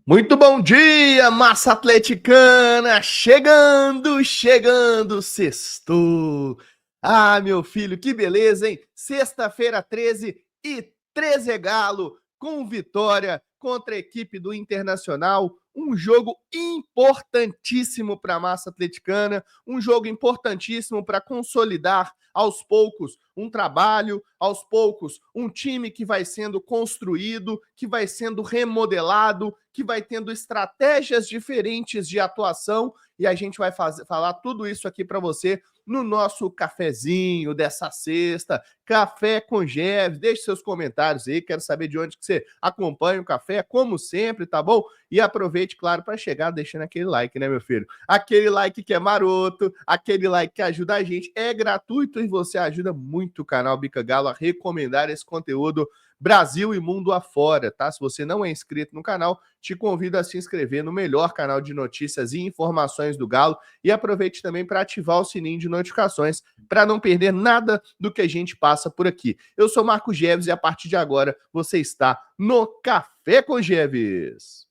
Muito bom dia, massa atleticana! Chegando, sextou! Ah, meu filho, que beleza, hein? Sexta-feira 13 e 13 é Galo, com vitória contra a equipe do Internacional. Um jogo importantíssimo para a massa atleticana, um jogo importantíssimo para consolidar aos poucos um trabalho, aos poucos um time que vai sendo construído, que vai sendo remodelado, que vai tendo estratégias diferentes de atuação e a gente vai falar tudo isso aqui para você no nosso cafezinho dessa sexta, Café com Jeves. Deixe seus comentários aí, quero saber de onde que você acompanha o café, como sempre, tá bom? E aproveite, claro, para chegar deixando aquele like, né, meu filho? Aquele like que é maroto, aquele like que ajuda a gente, é gratuito e você ajuda muito o canal Bica Galo a recomendar esse conteúdo Brasil e mundo afora, tá? Se você não é inscrito no canal, te convido a se inscrever no melhor canal de notícias e informações do Galo e aproveite também para ativar o sininho de notificações para não perder nada do que a gente passa por aqui. Eu sou Marco Geves e a partir de agora você está no Café com Geves.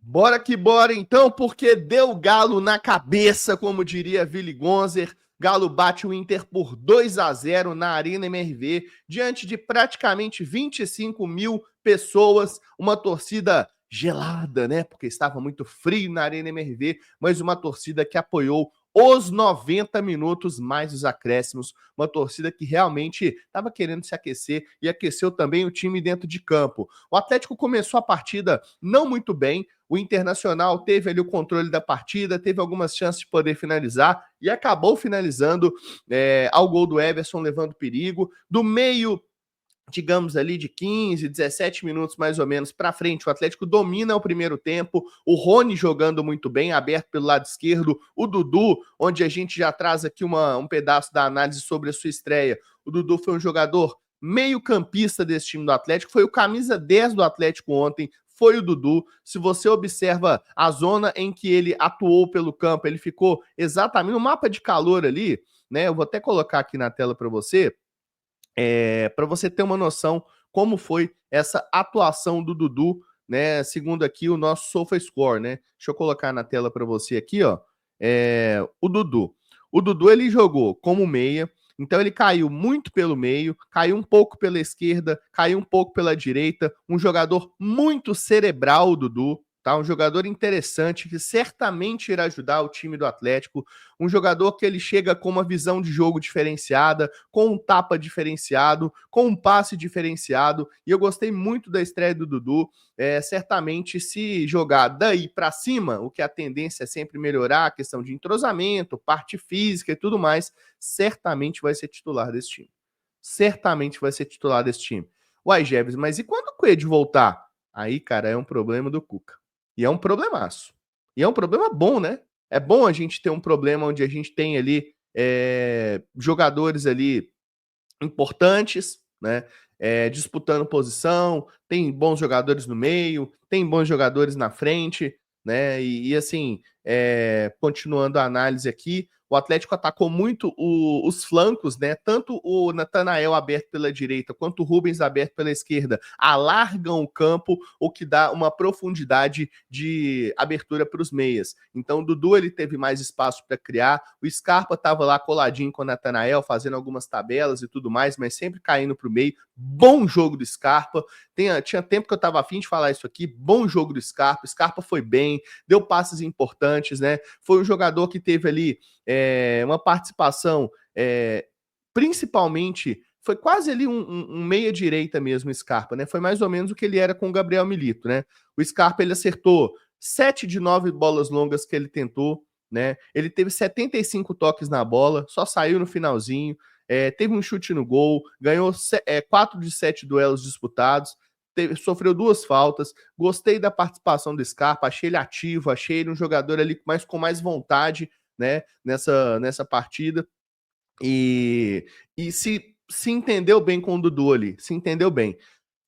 Bora que bora então, porque deu Galo na cabeça, como diria Willy Gonzer. Galo bate o Inter por 2-0 na Arena MRV, diante de praticamente 25 mil pessoas, uma torcida gelada, né? Porque estava muito frio na Arena MRV, mas uma torcida que apoiou os 90 minutos mais os acréscimos, uma torcida que realmente estava querendo se aquecer e aqueceu também o time dentro de campo. O Atlético começou a partida não muito bem, o Internacional teve ali o controle da partida, teve algumas chances de poder finalizar e acabou finalizando ao gol do Everson, levando perigo. Do meio, digamos ali de 15, 17 minutos mais ou menos para frente, o Atlético domina o primeiro tempo, o Rony jogando muito bem, aberto pelo lado esquerdo, o Dudu, onde a gente já traz aqui um pedaço da análise sobre a sua estreia. O Dudu foi um jogador meio campista desse time do Atlético, foi o camisa 10 do Atlético ontem, foi o Dudu. Se você observa a zona em que ele atuou pelo campo, ele ficou exatamente no mapa de calor ali, né? Eu vou até colocar aqui na tela para você, para você ter uma noção como foi essa atuação do Dudu, né? Segundo aqui o nosso SofaScore, né? Deixa eu colocar na tela para você aqui, ó. O Dudu. O Dudu ele jogou como meia, então ele caiu muito pelo meio, caiu um pouco pela esquerda, caiu um pouco pela direita. Um jogador muito cerebral, o Dudu. Tá? Um jogador interessante que certamente irá ajudar o time do Atlético. Um jogador que ele chega com uma visão de jogo diferenciada, com um tapa diferenciado, com um passe diferenciado, e eu gostei muito da estreia do Dudu. Certamente, se jogar daí para cima, o que a tendência é sempre melhorar, a questão de entrosamento, parte física e tudo mais, certamente vai ser titular desse time. Certamente vai ser titular desse time. Uai, Jeves, mas e quando o Coelho voltar? Aí, cara, é um problema do Cuca. E é um problemaço. E é um problema bom, né? É bom a gente ter um problema onde a gente tem ali jogadores ali importantes, né? Disputando posição, tem bons jogadores no meio, tem bons jogadores na frente, né? E assim, continuando a análise aqui, o Atlético atacou muito os flancos, né? Tanto o Natanael aberto pela direita quanto o Rubens aberto pela esquerda alargam o campo, o que dá uma profundidade de abertura para os meias. Então, o Dudu ele teve mais espaço para criar, o Scarpa estava lá coladinho com o Natanael, fazendo algumas tabelas e tudo mais, mas sempre caindo para o meio. Bom jogo do Scarpa. Tinha tempo que eu estava afim de falar isso aqui. Bom jogo do Scarpa. Scarpa foi bem, deu passes importantes, né? Foi um jogador que teve ali uma participação, principalmente, foi quase ali um meia-direita mesmo, o Scarpa, né? Foi mais ou menos o que ele era com o Gabriel Milito, né? O Scarpa, ele acertou 7 de 9 bolas longas que ele tentou, né? Ele teve 75 toques na bola, só saiu no finalzinho, teve um chute no gol, ganhou 4 de 7 duelos disputados, sofreu 2 faltas. Gostei da participação do Scarpa, achei ele ativo, achei ele um jogador ali com mais vontade, né, nessa partida. E se entendeu bem com o Dudu ali, se entendeu bem.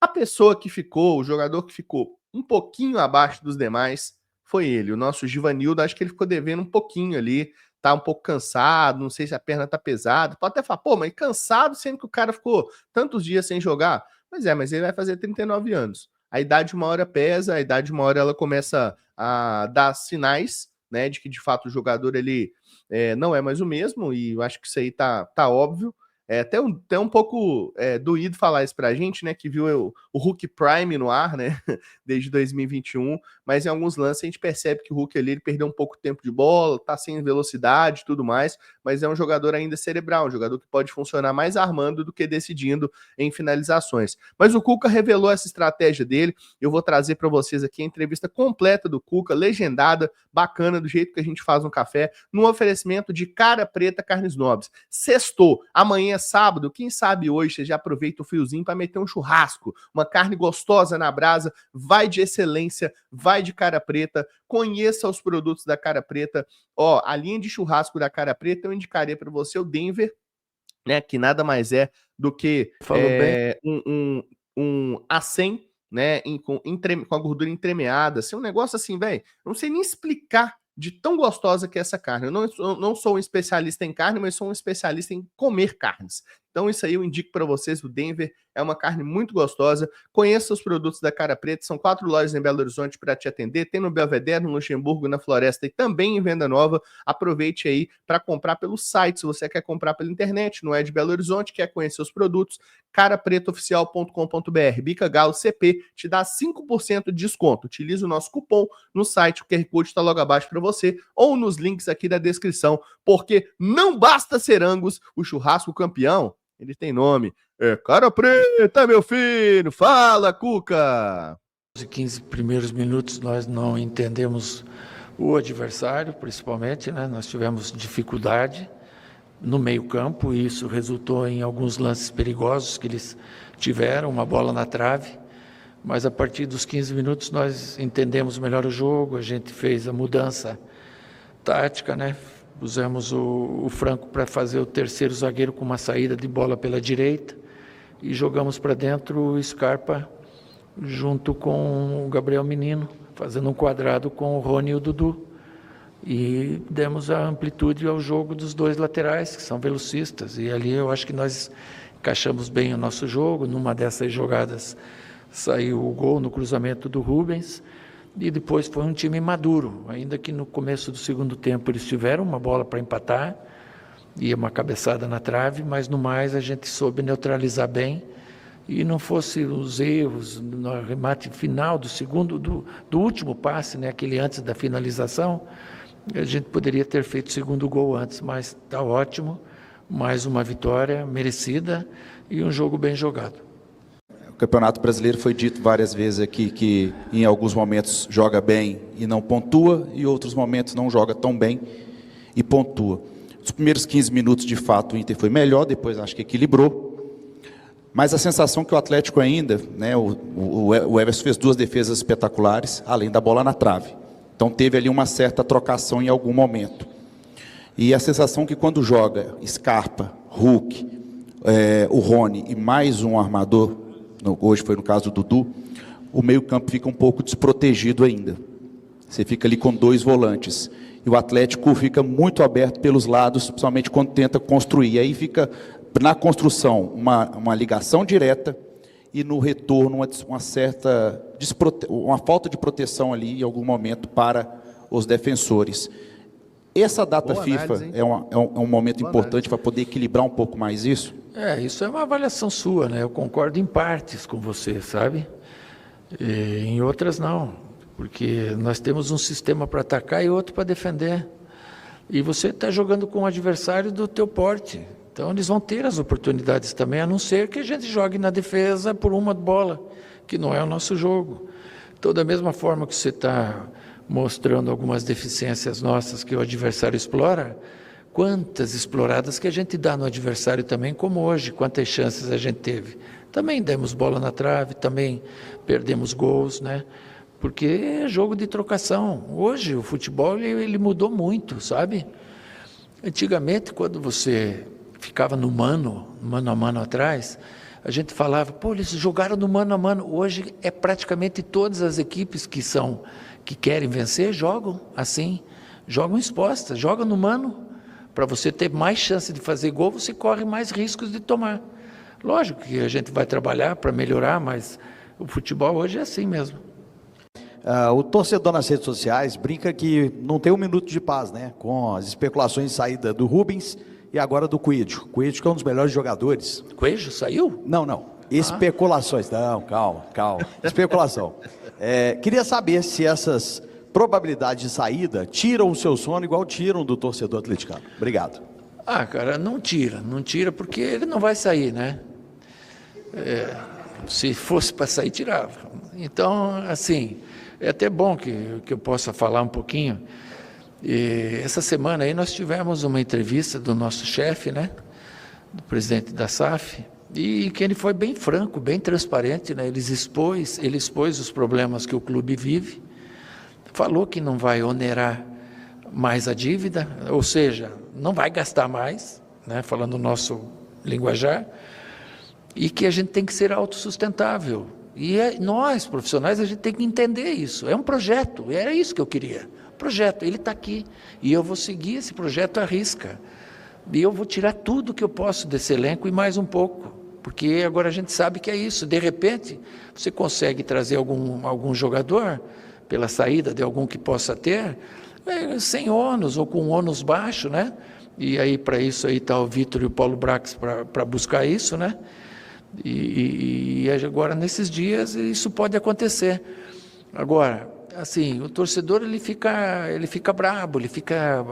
A pessoa que ficou, o jogador que ficou um pouquinho abaixo dos demais, foi ele. O nosso Givanildo, acho que ele ficou devendo um pouquinho ali, tá um pouco cansado, não sei se a perna tá pesada. Pode até falar, pô, mas cansado sendo que o cara ficou tantos dias sem jogar. Pois é, mas ele vai fazer 39 anos. A idade uma hora pesa, a idade uma hora ela começa a dar sinais, né, de que de fato o jogador ele não é mais o mesmo, e eu acho que isso aí tá óbvio. É até um pouco doído falar isso pra gente, né, que viu o Hulk Prime no ar, né, desde 2021, mas em alguns lances a gente percebe que o Hulk ali ele perdeu um pouco de tempo de bola, tá sem velocidade e tudo mais, mas é um jogador ainda cerebral, um jogador que pode funcionar mais armando do que decidindo em finalizações. Mas o Cuca revelou essa estratégia dele, eu vou trazer para vocês aqui a entrevista completa do Cuca, legendada, bacana, do jeito que a gente faz um café, no oferecimento de Cara Preta Carnes Nobres. Sextou, amanhã é sábado, quem sabe hoje você já aproveita o fiozinho para meter um churrasco, uma carne gostosa na brasa, vai de excelência, vai de Cara Preta, conheça os produtos da Cara Preta. Ó, a linha de churrasco da Cara Preta eu indicaria para você o Denver, né, que nada mais é do que um A100, né, com a gordura entremeada, assim, um negócio assim, velho, não sei nem explicar de tão gostosa que é essa carne. Eu não sou um especialista em carne, mas sou um especialista em comer carnes. Então isso aí eu indico para vocês, o Denver é uma carne muito gostosa. Conheça os produtos da Cara Preta, são 4 lojas em Belo Horizonte para te atender, tem no Belvedere, no Luxemburgo, na Floresta e também em Venda Nova. Aproveite aí para comprar pelo site, se você quer comprar pela internet, não é de Belo Horizonte, quer conhecer os produtos, carapretaoficial.com.br, Bica Galo CP, te dá 5% de desconto. Utilize o nosso cupom no site, o QR Code está logo abaixo para você, ou nos links aqui da descrição, porque não basta ser Angus, o churrasco campeão, ele tem nome. É Cara Preta, meu filho! Fala, Cuca! Nos 15 primeiros minutos nós não entendemos o adversário, principalmente, né? Nós tivemos dificuldade no meio-campo e isso resultou em alguns lances perigosos que eles tiveram, uma bola na trave. Mas a partir dos 15 minutos nós entendemos melhor o jogo, a gente fez a mudança tática, né? Pusemos o Franco para fazer o terceiro zagueiro com uma saída de bola pela direita e jogamos para dentro o Scarpa junto com o Gabriel Menino, fazendo um quadrado com o Rony e o Dudu. E demos a amplitude ao jogo dos dois laterais, que são velocistas. E ali eu acho que nós encaixamos bem o nosso jogo. Numa dessas jogadas saiu o gol no cruzamento do Rubens. E depois foi um time maduro, ainda que no começo do segundo tempo eles tiveram uma bola para empatar e uma cabeçada na trave, mas no mais a gente soube neutralizar bem e não fosse os erros no arremate final do último passe, né, aquele antes da finalização, a gente poderia ter feito o segundo gol antes, mas está ótimo, mais uma vitória merecida e um jogo bem jogado. O Campeonato Brasileiro foi dito várias vezes aqui que em alguns momentos joga bem e não pontua, e outros momentos não joga tão bem e pontua. Os primeiros 15 minutos, de fato, o Inter foi melhor, depois acho que equilibrou. Mas a sensação que o Atlético ainda, né, o Everson fez 2 defesas espetaculares, além da bola na trave. Então teve ali uma certa trocação em algum momento. E a sensação que quando joga Scarpa, Hulk, o Rony e mais um armador, hoje foi no caso do Dudu, o meio-campo fica um pouco desprotegido ainda. Você fica ali com 2 volantes. E o Atlético fica muito aberto pelos lados, principalmente quando tenta construir. E aí fica, na construção, uma ligação direta e no retorno uma falta de proteção ali em algum momento para os defensores. Essa data boa FIFA análise, é um momento boa importante para poder equilibrar um pouco mais isso? Isso é uma avaliação sua, né? Eu concordo em partes com você, sabe? E em outras não, porque nós temos um sistema para atacar e outro para defender. E você está jogando com um adversário do teu porte. Então eles vão ter as oportunidades também, a não ser que a gente jogue na defesa por uma bola, que não é o nosso jogo. Então, da mesma forma que você está mostrando algumas deficiências nossas que o adversário explora, quantas exploradas que a gente dá no adversário também, como hoje, quantas chances a gente teve. Também demos bola na trave, também perdemos gols, né? Porque é jogo de trocação. Hoje o futebol ele mudou muito, sabe? Antigamente, quando você ficava no mano a mano atrás, a gente falava, pô, eles jogaram no mano a mano. Hoje é praticamente todas as equipes que que querem vencer, jogam assim, jogam expostas, jogam no mano. Para você ter mais chance de fazer gol, você corre mais riscos de tomar. Lógico que a gente vai trabalhar para melhorar, mas o futebol hoje é assim mesmo. O torcedor nas redes sociais brinca que não tem um minuto de paz, né? Com as especulações de saída do Rubens e agora do Coelho. Coelho que é um dos melhores jogadores. Coelho saiu? Não. Especulações. Não, calma. Especulação. Queria saber se essas probabilidades de saída tiram o seu sono igual tiram do torcedor atleticano. Obrigado. Cara, não tira porque ele não vai sair, né? Se fosse para sair, tirava. Então, assim, é até bom que eu possa falar um pouquinho. Essa semana aí nós tivemos uma entrevista do nosso chefe, né? Do presidente da SAF, e que ele foi bem franco, bem transparente, né? Ele expôs os problemas que o clube vive, falou que não vai onerar mais a dívida, ou seja, não vai gastar mais, né? Falando o nosso linguajar, e que a gente tem que ser autossustentável. E nós, profissionais, a gente tem que entender isso. É um projeto, era isso que eu queria. Projeto, ele está aqui, e eu vou seguir esse projeto à risca. E eu vou tirar tudo que eu posso desse elenco e mais um pouco, porque agora a gente sabe que é isso. De repente, você consegue trazer algum jogador, pela saída de algum que possa ter, sem ônus ou com ônus baixo, né? E aí, para isso aí está o Vitor e o Paulo Brax para buscar isso, né? E agora, nesses dias, isso pode acontecer. Agora, assim, o torcedor ele fica brabo, ele fica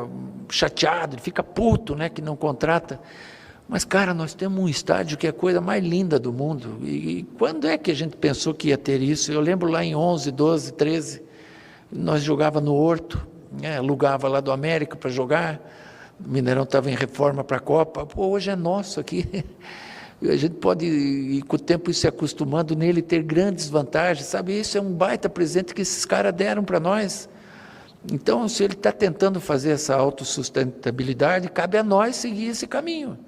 chateado, ele fica puto, né, que não contrata. Mas, cara, nós temos um estádio que é a coisa mais linda do mundo. E quando é que a gente pensou que ia ter isso? Eu lembro lá em 11, 12, 13, nós jogava no Horto, né, alugava lá do América para jogar, o Mineirão estava em reforma para a Copa. Pô, hoje é nosso aqui. A gente pode, e com o tempo, ir se acostumando nele, ter grandes vantagens, sabe? Isso é um baita presente que esses caras deram para nós. Então, se ele está tentando fazer essa autossustentabilidade, cabe a nós seguir esse caminho.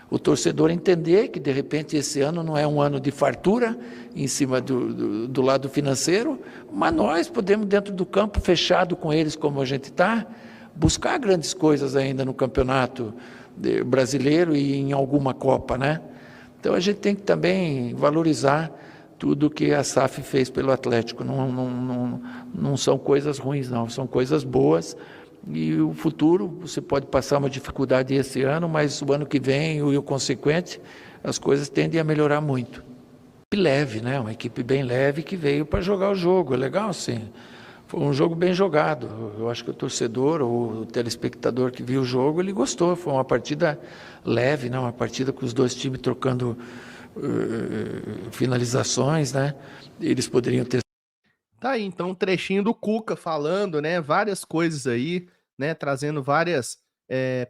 O torcedor entender que, de repente, esse ano não é um ano de fartura em cima do lado financeiro, mas nós podemos, dentro do campo, fechado com eles como a gente está, buscar grandes coisas ainda no campeonato brasileiro e em alguma Copa, né? Então, a gente tem que também valorizar tudo que a SAF fez pelo Atlético. Não são coisas ruins, não, são coisas boas. E o futuro, você pode passar uma dificuldade esse ano, mas o ano que vem e o consequente, as coisas tendem a melhorar muito. Leve, né? Uma equipe bem leve que veio para jogar o jogo, é legal, sim. Foi um jogo bem jogado. Eu acho que o torcedor ou o telespectador que viu o jogo, ele gostou. Foi uma partida leve, né? Uma partida com os dois times trocando finalizações, né? Eles poderiam ter... Tá aí, então, um trechinho do Cuca falando, né? Várias coisas aí, né? Trazendo várias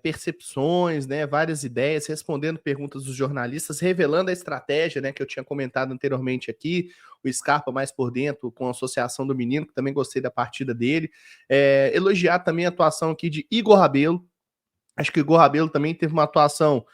percepções, né? Várias ideias, respondendo perguntas dos jornalistas, revelando a estratégia, né? Que eu tinha comentado anteriormente aqui. O Scarpa mais por dentro, com a Associação do Menino, que também gostei da partida dele. Elogiar também a atuação aqui de Igor Rabelo. Acho que o Igor Rabelo também teve uma atuação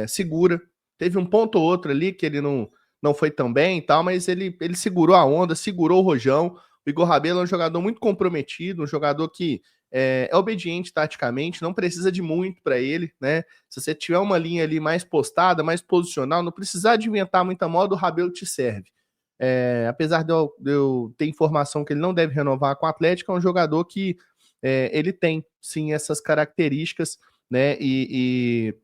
segura. Teve um ponto ou outro ali que ele não foi tão bem e tal, mas ele segurou a onda, segurou o rojão. O Igor Rabelo é um jogador muito comprometido, um jogador que é obediente taticamente, não precisa de muito para ele, né? Se você tiver uma linha ali mais postada, mais posicional, não precisar de inventar muita moda, o Rabelo te serve. Apesar de eu ter informação que ele não deve renovar com o Atlético, é um jogador que ele tem, sim, essas características, né? E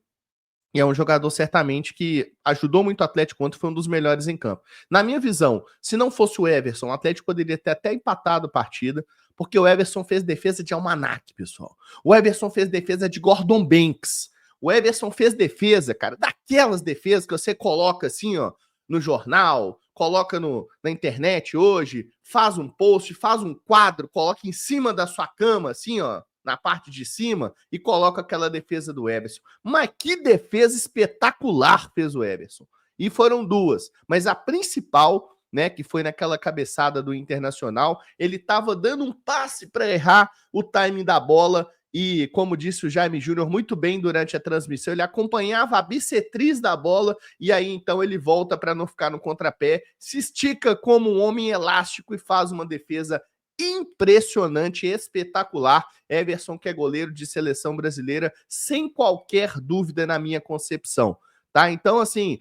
é um jogador, certamente, que ajudou muito o Atlético ontem, foi um dos melhores em campo. Na minha visão, se não fosse o Everson, o Atlético poderia ter até empatado a partida, porque o Everson fez defesa de Almanac, pessoal. O Everson fez defesa de Gordon Banks. O Everson fez defesa, cara, daquelas defesas que você coloca assim, ó, no jornal, coloca na internet hoje, faz um post, faz um quadro, coloca em cima da sua cama, assim, ó, na parte de cima, e coloca aquela defesa do Everson. Mas que defesa espetacular fez o Everson. E foram duas. Mas a principal, né, que foi naquela cabeçada do Internacional, ele estava dando um passe para errar o timing da bola. E, como disse o Jaime Júnior muito bem durante a transmissão, ele acompanhava a bissetriz da bola e aí então ele volta para não ficar no contrapé, se estica como um homem elástico e faz uma defesa impressionante, espetacular. Everson, que é goleiro de seleção brasileira, sem qualquer dúvida na minha concepção. Tá? Então, assim,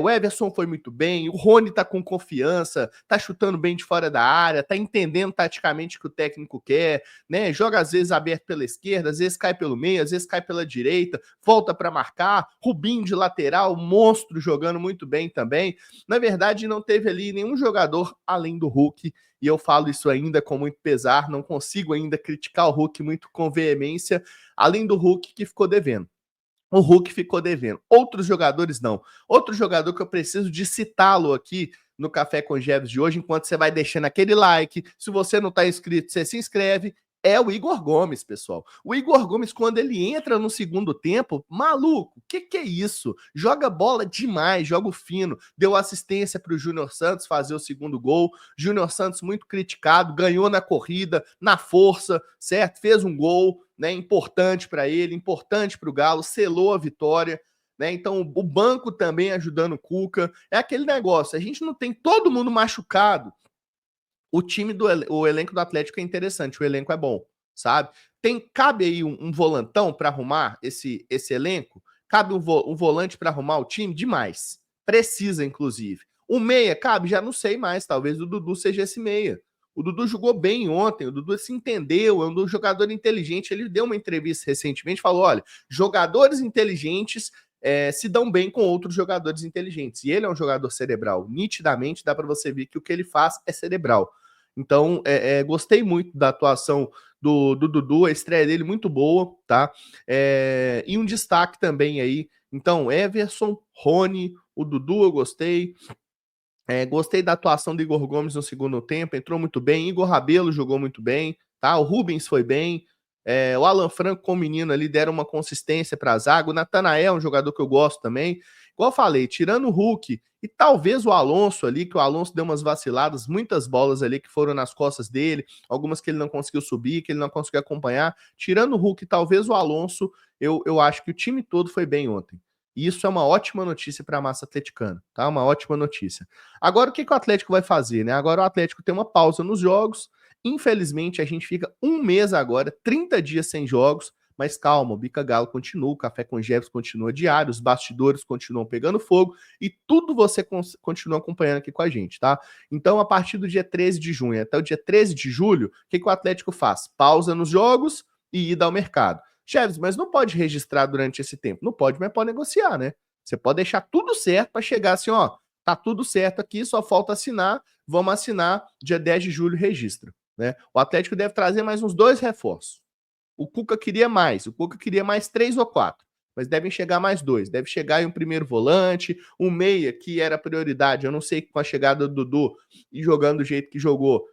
o Everson foi muito bem, o Rony tá com confiança, tá chutando bem de fora da área, tá entendendo taticamente o que o técnico quer, né? Joga às vezes aberto pela esquerda, às vezes cai pelo meio, às vezes cai pela direita, volta para marcar, Rubinho de lateral, monstro jogando muito bem também. Na verdade, não teve ali nenhum jogador além do Hulk, e eu falo isso ainda com muito pesar, não consigo ainda criticar o Hulk muito com veemência, além do Hulk que ficou devendo. O Hulk ficou devendo. Outros jogadores não. Outro jogador que eu preciso de citá-lo aqui no Café com Jeves de hoje, enquanto você vai deixando aquele like. Se você não está inscrito, você se inscreve. É o Igor Gomes, pessoal. O Igor Gomes, quando ele entra no segundo tempo, maluco, que é isso? Joga bola demais, joga fino. Deu assistência para o Júnior Santos fazer o segundo gol. Júnior Santos muito criticado, ganhou na corrida, na força, certo? Fez um gol, né? Importante para ele, importante para o Galo, selou a vitória. Né? Então, o banco também ajudando o Cuca. É aquele negócio, a gente não tem todo mundo machucado. O time o elenco do Atlético é interessante, o elenco é bom, sabe? Cabe aí um volantão para arrumar esse elenco? Cabe um volante para arrumar o time? Demais. Precisa, inclusive. O meia, cabe? Já não sei mais. Talvez o Dudu seja esse meia. O Dudu jogou bem ontem, o Dudu se entendeu, é um jogador inteligente. Ele deu uma entrevista recentemente, falou: olha, jogadores inteligentes se dão bem com outros jogadores inteligentes. E ele é um jogador cerebral. Nitidamente dá para você ver que o que ele faz é cerebral. Então, gostei muito da atuação do Dudu, a estreia dele muito boa, tá? E um destaque também aí. Então, Everson, Rony, o Dudu eu gostei. Gostei da atuação do Igor Gomes no segundo tempo, entrou muito bem. Igor Rabelo jogou muito bem, tá? O Rubens foi bem. O Alan Franco com o menino ali deram uma consistência para a zaga. O Natanael é um jogador que eu gosto também. Igual eu falei, tirando o Hulk e talvez o Alonso ali, que o Alonso deu umas vaciladas, muitas bolas ali que foram nas costas dele, algumas que ele não conseguiu subir, que ele não conseguiu acompanhar. Tirando o Hulk e talvez o Alonso, eu acho que o time todo foi bem ontem. E isso é uma ótima notícia para a massa atleticana, tá? Uma ótima notícia. Agora, o que o Atlético vai fazer, né? Agora o Atlético tem uma pausa nos jogos. Infelizmente, a gente fica um mês agora, 30 dias sem jogos. Mas calma, o Bica Galo continua, o Café com Jeves continua diário, os bastidores continuam pegando fogo e tudo você continua acompanhando aqui com a gente, tá? Então, a partir do dia 13 de junho até o dia 13 de julho, o que o Atlético faz? Pausa nos jogos e ida ao mercado. Jeves, mas não pode registrar durante esse tempo. Não pode, mas pode negociar, né? Você pode deixar tudo certo para chegar assim, ó, tá tudo certo aqui, só falta assinar, vamos assinar, dia 10 de julho registra, né? O Atlético deve trazer mais uns 2 reforços. O Cuca queria mais, 3 ou 4, mas devem chegar mais 2. Deve chegar aí um primeiro volante, um meia, que era prioridade. Eu não sei, com a chegada do Dudu e jogando do jeito que jogou,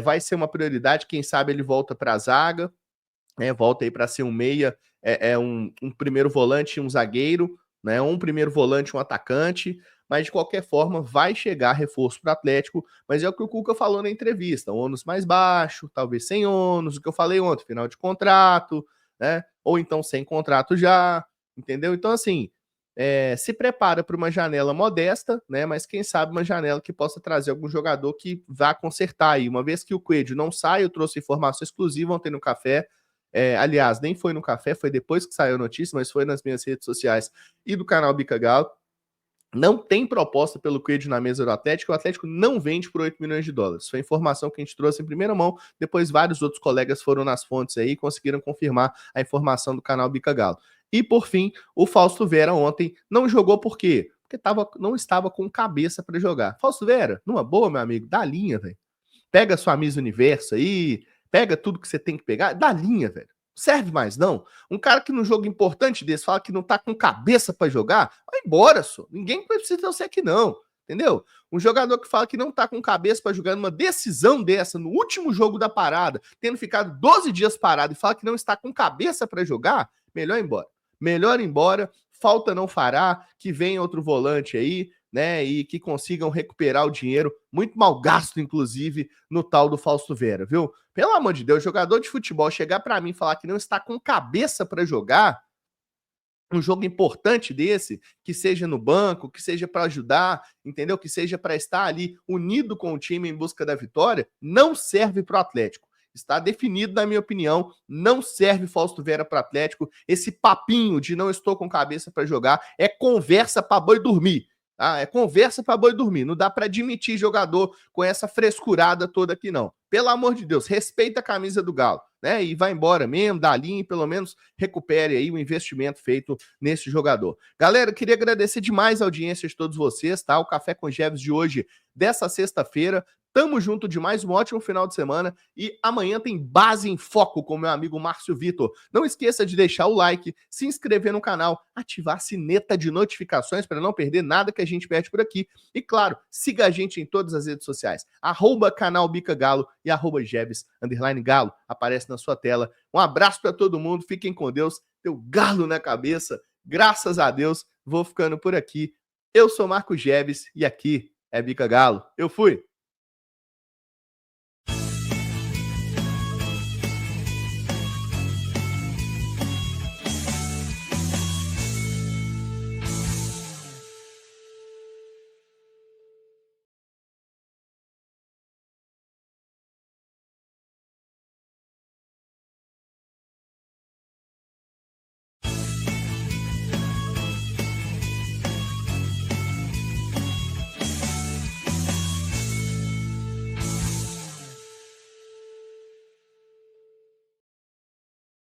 vai ser uma prioridade. Quem sabe ele volta para a zaga, volta aí para ser um meia, um primeiro volante e um zagueiro, né? Um primeiro volante e um atacante. Mas de qualquer forma vai chegar reforço para o Atlético, mas é o que o Cuca falou na entrevista, ônus mais baixo, talvez sem ônus, o que eu falei ontem, final de contrato, né? Ou então sem contrato já, entendeu? Então assim, se prepara para uma janela modesta, né? Mas quem sabe uma janela que possa trazer algum jogador que vá consertar aí. Uma vez que o Coelho não sai, eu trouxe informação exclusiva ontem no café. Aliás, nem foi no café, foi depois que saiu a notícia, mas foi nas minhas redes sociais e do canal Bica Galo. Não tem proposta pelo Coelho na mesa do Atlético, o Atlético não vende por 8 milhões de dólares. Foi a informação que a gente trouxe em primeira mão, depois vários outros colegas foram nas fontes aí e conseguiram confirmar a informação do canal Bica Galo. E por fim, o Fausto Vera ontem não jogou por quê? Porque não estava com cabeça para jogar. Fausto Vera, numa boa, meu amigo, dá linha, velho. Pega sua Miss Universo aí, pega tudo que você tem que pegar, dá linha, velho. Serve mais, não. Um cara que num jogo importante desse fala que não tá com cabeça para jogar, vai embora, só. Ninguém precisa de você aqui, não. Entendeu? Um jogador que fala que não tá com cabeça para jogar numa decisão dessa, no último jogo da parada, tendo ficado 12 dias parado e fala que não está com cabeça para jogar, melhor ir embora. Melhor ir embora, falta não fará, que venha outro volante aí, né, e que consigam recuperar o dinheiro, muito mal gasto, inclusive, no tal do Fausto Vera, viu? Pelo amor de Deus, jogador de futebol chegar para mim e falar que não está com cabeça para jogar, um jogo importante desse, que seja no banco, que seja para ajudar, entendeu? Que seja para estar ali unido com o time em busca da vitória, não serve para o Atlético. Está definido, na minha opinião, não serve Fausto Vera para o Atlético. Esse papinho de não estou com cabeça para jogar é conversa para boi dormir. Tá? É conversa para boi dormir. Não dá para admitir jogador com essa frescurada toda aqui, não. Pelo amor de Deus, respeita a camisa do Galo, né? E vai embora mesmo, dá linha e pelo menos recupere aí o investimento feito nesse jogador. Galera, eu queria agradecer demais a audiência de todos vocês, tá? O Café com Jeves de hoje, dessa sexta-feira. Tamo junto demais, um ótimo final de semana e amanhã tem Base em Foco com meu amigo Márcio Vitor. Não esqueça de deixar o like, se inscrever no canal, ativar a sineta de notificações para não perder nada que a gente pede por aqui. E claro, siga a gente em todas as redes sociais, @canal Bica Galo e @Jeves_Galo, aparece na sua tela. Um abraço para todo mundo, fiquem com Deus, teu galo na cabeça, graças a Deus, vou ficando por aqui. Eu sou Marco Jeves e aqui é Bica Galo. Eu fui!